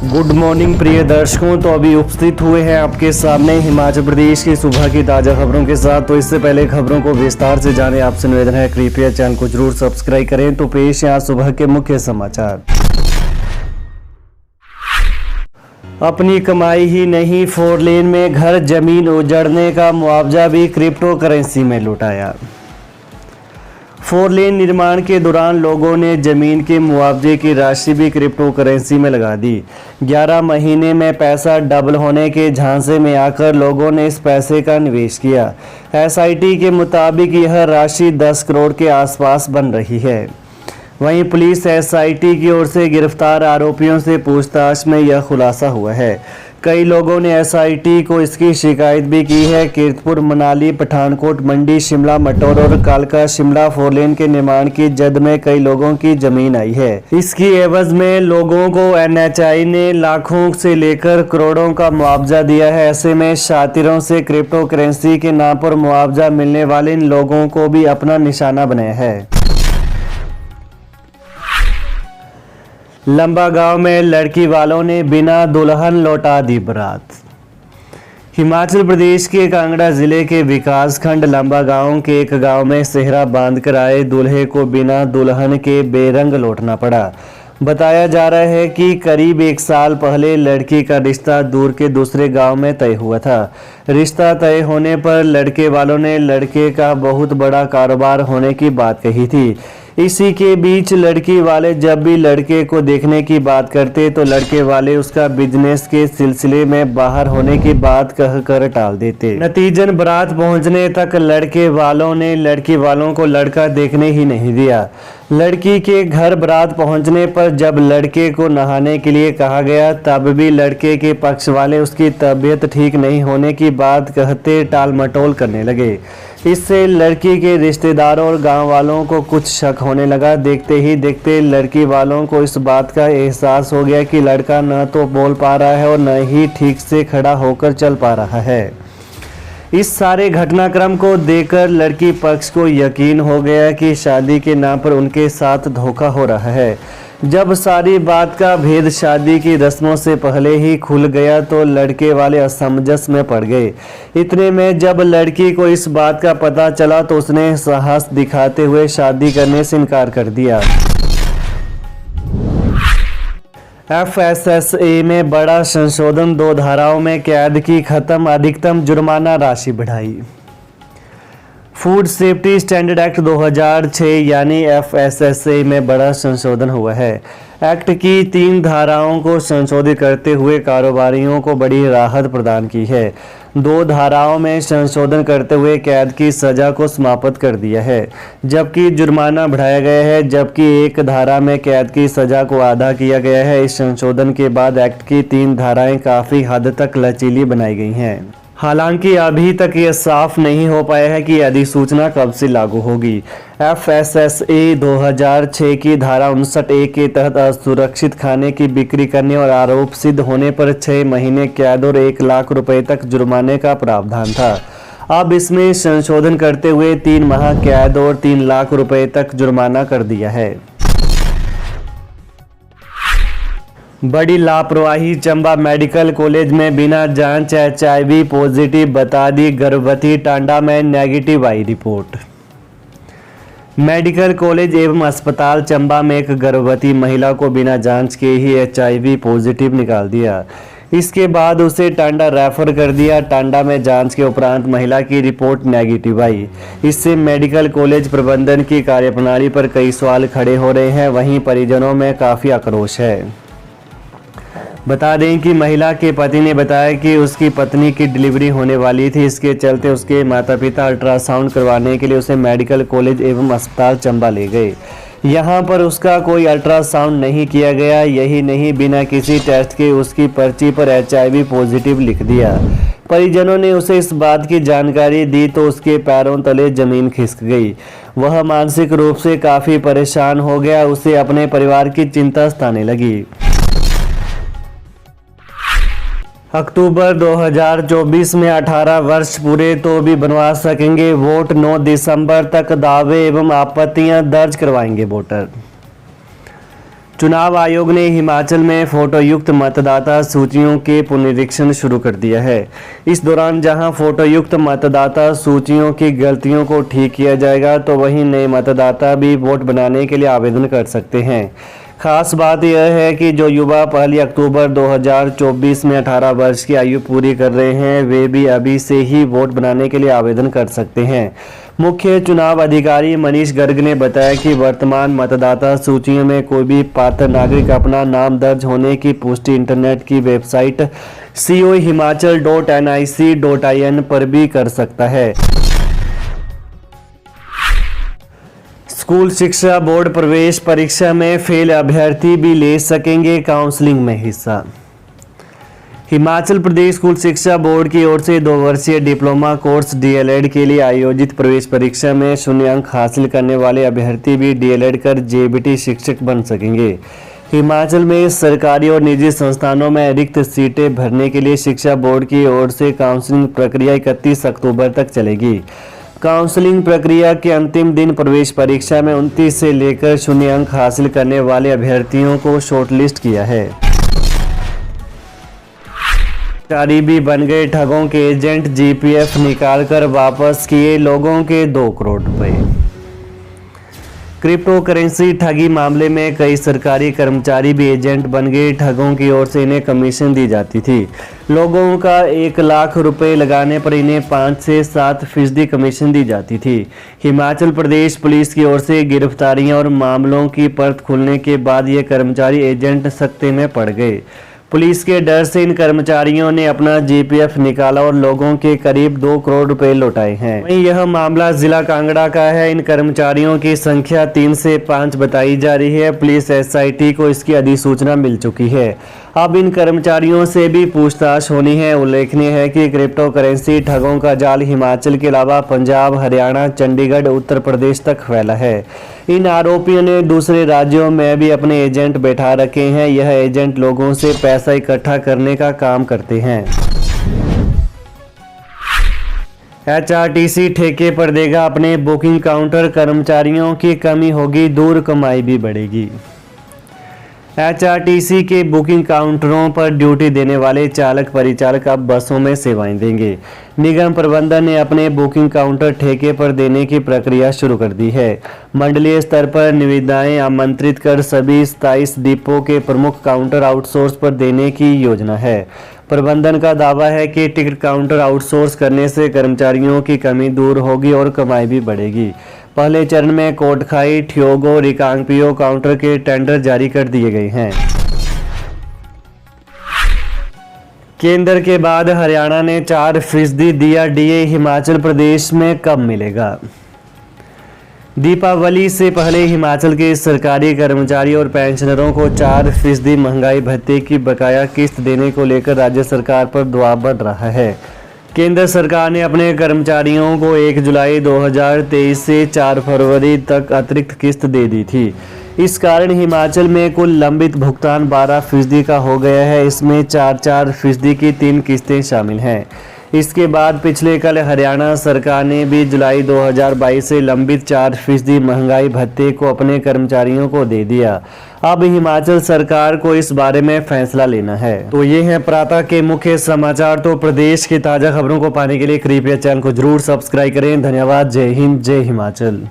Good morning प्रिय दर्शकों। तो अभी उपस्थित हुए हैं आपके सामने हिमाचल प्रदेश की सुबह की ताज़ा खबरों के साथ। तो इससे पहले खबरों को विस्तार से जाने आपसे निवेदन है, कृपया चैनल को जरूर सब्सक्राइब करें। तो पेश है आज सुबह के मुख्य समाचार। अपनी कमाई ही नहीं, 4 लेन में घर जमीन उजड़ने का मुआवजा भी क्रिप्टो करेंसी में लुटाया। 4 लेन निर्माण के दौरान लोगों ने जमीन के मुआवजे की राशि भी क्रिप्टो करेंसी में लगा दी। 11 महीने में पैसा डबल होने के झांसे में आकर लोगों ने इस पैसे का निवेश किया। एसआईटी के मुताबिक यह राशि 10 करोड़ के आसपास बन रही है। वहीं पुलिस एसआईटी की ओर से गिरफ्तार आरोपियों से पूछताछ में यह खुलासा हुआ है। कई लोगों ने एसआईटी को इसकी शिकायत भी की है। कीरतपुर, मनाली, पठानकोट, मंडी, शिमला, मटौर और कालका शिमला 4 लेन के निर्माण की जद में कई लोगों की जमीन आई है। इसकी एवज में लोगों को एनएचआई ने लाखों से लेकर करोड़ों का मुआवजा दिया है। ऐसे में शातिरों से क्रिप्टो करेंसी के नाम पर मुआवजा मिलने वाले इन लोगों को भी अपना निशाना बनाया है। लंबा गांव में लड़की वालों ने बिना दुल्हन लौटा दी बारात। हिमाचल प्रदेश के कांगड़ा जिले के विकास खंड लंबा गांव के एक गांव में सेहरा बांधकर आए दूल्हे को बिना दुल्हन के बेरंग लौटना पड़ा। बताया जा रहा है कि करीब 1 साल पहले लड़की का रिश्ता दूर के दूसरे गांव में तय हुआ था। रिश्ता तय होने पर लड़के वालों ने लड़के का बहुत बड़ा कारोबार होने की बात कही थी। इसी के बीच लड़की वाले जब भी लड़के को देखने की बात करते तो लड़के वाले उसका बिजनेस के सिलसिले में बाहर होने की बात कहकर टाल देते। नतीजन बारात पहुंचने तक लड़के वालों ने लड़की वालों को लड़का देखने ही नहीं दिया। लड़की के घर बारात पहुंचने पर जब लड़के को नहाने के लिए कहा गया तब भी लड़के के पक्ष वाले उसकी तबीयत ठीक नहीं होने की बात कहते टाल मटोल करने लगे। इससे लड़की के रिश्तेदारों और गांव वालों को कुछ शक होने लगा। देखते ही देखते लड़की वालों को इस बात का एहसास हो गया कि लड़का न तो बोल पा रहा है और न ही ठीक से खड़ा होकर चल पा रहा है। इस सारे घटनाक्रम को देखकर लड़की पक्ष को यकीन हो गया कि शादी के नाम पर उनके साथ धोखा हो रहा है। जब सारी बात का भेद शादी की रस्मों से पहले ही खुल गया तो लड़के वाले असमंजस में पड़ गए। इतने में जब लड़की को इस बात का पता चला तो उसने साहस दिखाते हुए शादी करने से इनकार कर दिया। एफएसएसए में बड़ा संशोधन, 2 धाराओं में कैद की खत्म, अधिकतम जुर्माना राशि बढ़ाई। फूड सेफ्टी स्टैंडर्ड एक्ट 2006 यानी एफएसएसए में बड़ा संशोधन हुआ है। एक्ट की 3 धाराओं को संशोधित करते हुए कारोबारियों को बड़ी राहत प्रदान की है। 2 धाराओं में संशोधन करते हुए कैद की सजा को समाप्त कर दिया है, जबकि जुर्माना बढ़ाया गया है। जबकि 1 धारा में कैद की सजा को आधा किया गया है। इस संशोधन के बाद एक्ट की 3 धाराएं काफ़ी हद तक लचीली बनाई गई हैं। हालांकि अभी तक यह साफ नहीं हो पाया है कि अधिसूचना कब से लागू होगी। एफएसएसए 2006 की धारा 59A के तहत असुरक्षित खाने की बिक्री करने और आरोप सिद्ध होने पर 6 महीने कैद और 1 लाख रुपए तक जुर्माने का प्रावधान था। अब इसमें संशोधन करते हुए 3 माह कैद और 3 लाख रुपए तक जुर्माना कर दिया है। बड़ी लापरवाही, चंबा मेडिकल कॉलेज में बिना जांच एचआईवी पॉजिटिव बता दी गर्भवती, टांडा में नेगेटिव आई रिपोर्ट। मेडिकल कॉलेज एवं अस्पताल चंबा में एक गर्भवती महिला को बिना जांच के ही एचआईवी पॉजिटिव निकाल दिया। इसके बाद उसे टांडा रेफर कर दिया। टांडा में जांच के उपरांत महिला की रिपोर्ट नेगेटिव आई। इससे मेडिकल कॉलेज प्रबंधन की कार्यप्रणाली पर कई सवाल खड़े हो रहे हैं। वहीं परिजनों में काफ़ी आक्रोश है। बता दें कि महिला के पति ने बताया कि उसकी पत्नी की डिलीवरी होने वाली थी। इसके चलते उसके माता पिता अल्ट्रासाउंड करवाने के लिए उसे मेडिकल कॉलेज एवं अस्पताल चंबा ले गए। यहाँ पर उसका कोई अल्ट्रासाउंड नहीं किया गया। यही नहीं, बिना किसी टेस्ट के उसकी पर्ची पर एचआईवी पॉजिटिव लिख दिया। परिजनों ने उसे इस बात की जानकारी दी तो उसके पैरों तले जमीन खिसक गई। वह मानसिक रूप से काफ़ी परेशान हो गया। उसे अपने परिवार की चिंता सताने लगी। अक्टूबर 2024 में 18 वर्ष पूरे तो भी बनवा सकेंगे वोट। 9 दिसंबर तक दावे एवं आपत्तियां दर्ज करवाएंगे वोटर। चुनाव आयोग ने हिमाचल में फोटोयुक्त मतदाता सूचियों के पुनरीक्षण शुरू कर दिया है। इस दौरान जहां फोटोयुक्त मतदाता सूचियों की गलतियों को ठीक किया जाएगा, तो वहीं नए मतदाता भी वोट बनाने के लिए आवेदन कर सकते हैं। खास बात यह है कि जो युवा 1 अक्टूबर 2024 में 18 वर्ष की आयु पूरी कर रहे हैं, वे भी अभी से ही वोट बनाने के लिए आवेदन कर सकते हैं। मुख्य चुनाव अधिकारी मनीष गर्ग ने बताया कि वर्तमान मतदाता सूचियों में कोई भी पात्र नागरिक अपना नाम दर्ज होने की पुष्टि इंटरनेट की वेबसाइट cohimachal.nic.in पर भी कर सकता है। स्कूल शिक्षा बोर्ड प्रवेश परीक्षा में फेल अभ्यर्थी भी ले सकेंगे काउंसलिंग में हिस्सा। हिमाचल प्रदेश स्कूल शिक्षा बोर्ड की ओर से 2 वर्षीय डिप्लोमा कोर्स डीएलएड के लिए आयोजित प्रवेश परीक्षा में 0 अंक हासिल करने वाले अभ्यर्थी भी डीएलएड कर जेबीटी शिक्षक बन सकेंगे। हिमाचल में सरकारी और निजी संस्थानों में रिक्त सीटें भरने के लिए शिक्षा बोर्ड की ओर से काउंसलिंग प्रक्रिया 31 अक्टूबर तक चलेगी। काउंसलिंग प्रक्रिया के अंतिम दिन प्रवेश परीक्षा में 29 से लेकर 0 अंक हासिल करने वाले अभ्यर्थियों को शॉर्टलिस्ट किया है। कर्मचारी भी बन गए ठगों के एजेंट, जीपीएफ निकालकर वापस किए लोगों के 2 करोड़ रुपए। क्रिप्टो करेंसी ठगी मामले में कई सरकारी कर्मचारी भी एजेंट बन गए। ठगों की ओर से इन्हें कमीशन दी जाती थी। लोगों का 1 लाख रुपए लगाने पर इन्हें 5 से 7% कमीशन दी जाती थी। हिमाचल प्रदेश पुलिस की ओर से गिरफ्तारियां और मामलों की परत खुलने के बाद ये कर्मचारी एजेंट सकते में पड़ गए। पुलिस के डर से इन कर्मचारियों ने अपना जीपीएफ निकाला और लोगों के करीब 2 करोड़ रुपए लौटाए हैं। वहीं यह मामला जिला कांगड़ा का है। इन कर्मचारियों की संख्या 3 से 5 बताई जा रही है। पुलिस एसआईटी को इसकी अधिसूचना मिल चुकी है। अब इन कर्मचारियों से भी पूछताछ होनी है। उल्लेखनीय है कि क्रिप्टो करेंसी ठगों का जाल हिमाचल के अलावा पंजाब, हरियाणा, चंडीगढ़, उत्तर प्रदेश तक फैला है। इन आरोपियों ने दूसरे राज्यों में भी अपने एजेंट बैठा रखे हैं। यह एजेंट लोगों से पैसा इकट्ठा करने का काम करते हैं। एचआरटीसी ठेके पर देगा अपने बुकिंग काउंटर, कर्मचारियों की कमी होगी दूर, कमाई भी बढ़ेगी। एचआरटीसी के बुकिंग काउंटरों पर ड्यूटी देने वाले चालक परिचालक अब बसों में सेवाएं देंगे। निगम प्रबंधन ने अपने बुकिंग काउंटर ठेके पर देने की प्रक्रिया शुरू कर दी है। मंडलीय स्तर पर निविदाएं आमंत्रित कर सभी 27 डिपो के प्रमुख काउंटर आउटसोर्स पर देने की योजना है। प्रबंधन का दावा है कि टिकट काउंटर आउटसोर्स करने से कर्मचारियों की कमी दूर होगी और कमाई भी बढ़ेगी। पहले चरण में कोटखाई, ठियोगो, रिकांगपियो काउंटर के टेंडर जारी कर दिए गए हैं। केंद्र के बाद हरियाणा ने 4% दिया डीए, हिमाचल प्रदेश में कब मिलेगा? दीपावली से पहले हिमाचल के सरकारी कर्मचारी और पेंशनरों को 4% महंगाई भत्ते की बकाया किस्त देने को लेकर राज्य सरकार पर दबाव बढ़ रहा है। केंद्र सरकार ने अपने कर्मचारियों को 1 जुलाई 2023 से 4 फरवरी तक अतिरिक्त किस्त दे दी थी। इस कारण हिमाचल में कुल लंबित भुगतान 12% का हो गया है। इसमें 4% की 3 किस्तें शामिल हैं। इसके बाद पिछले कल हरियाणा सरकार ने भी जुलाई 2022 से लंबित 4% महंगाई भत्ते को अपने कर्मचारियों को दे दिया। अब हिमाचल सरकार को इस बारे में फैसला लेना है। तो ये हैं प्रातः के मुख्य समाचार। तो प्रदेश की ताज़ा खबरों को पाने के लिए कृपया चैनल को जरूर सब्सक्राइब करें। धन्यवाद। जय हिंद, जय हिमाचल।